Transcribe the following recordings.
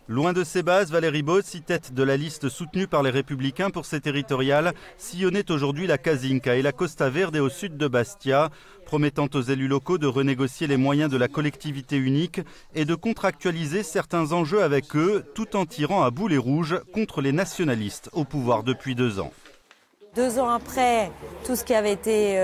Loin de ses bases, Valérie Bozzi, tête de la liste soutenue par les Républicains pour ses territoriales, sillonnait aujourd'hui la Casinca et la Costa Verde au sud de Bastia, promettant aux élus locaux de renégocier les moyens de la collectivité unique et de contractualiser certains enjeux avec eux, tout en tirant à boulet rouge contre les nationalistes au pouvoir depuis 2 ans. 2 ans après, tout ce qui avait été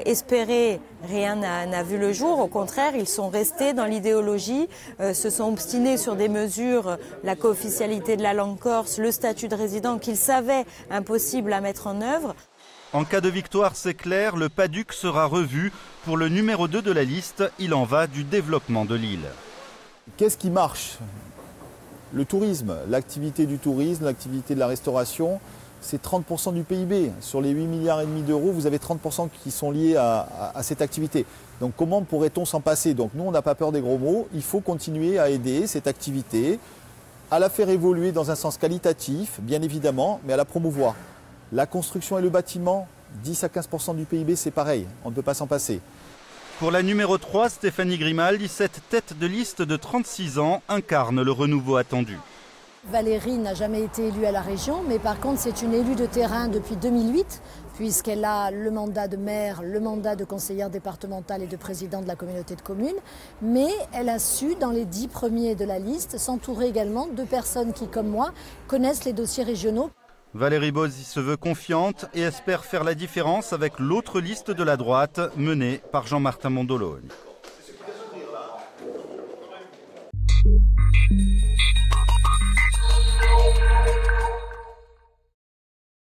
espéré, rien n'a vu le jour. Au contraire, ils sont restés dans l'idéologie, se sont obstinés sur des mesures, la co-officialité de la langue corse, le statut de résident qu'ils savaient impossible à mettre en œuvre. En cas de victoire, c'est clair, le PADUC sera revu. Pour le numéro 2 de la liste, il en va du développement de l'île. Qu'est-ce qui marche? Le tourisme, l'activité du tourisme, l'activité de la restauration. C'est 30% du PIB. Sur les 8,5 milliards d'euros, vous avez 30% qui sont liés à cette activité. Donc comment pourrait-on s'en passer? Donc nous, on n'a pas peur des gros mots. Il faut continuer à aider cette activité, à la faire évoluer dans un sens qualitatif, bien évidemment, mais à la promouvoir. La construction et le bâtiment, 10 à 15% du PIB, c'est pareil. On ne peut pas s'en passer. Pour la numéro 3, Stéphanie Grimaldi, cette tête de liste de 36 ans incarne le renouveau attendu. Valérie n'a jamais été élue à la région, mais par contre c'est une élue de terrain depuis 2008, puisqu'elle a le mandat de maire, le mandat de conseillère départementale et de présidente de la communauté de communes. Mais elle a su, dans les 10 premiers de la liste, s'entourer également de personnes qui, comme moi, connaissent les dossiers régionaux. Valérie Bozzi se veut confiante et espère faire la différence avec l'autre liste de la droite menée par Jean-Martin Mondologne.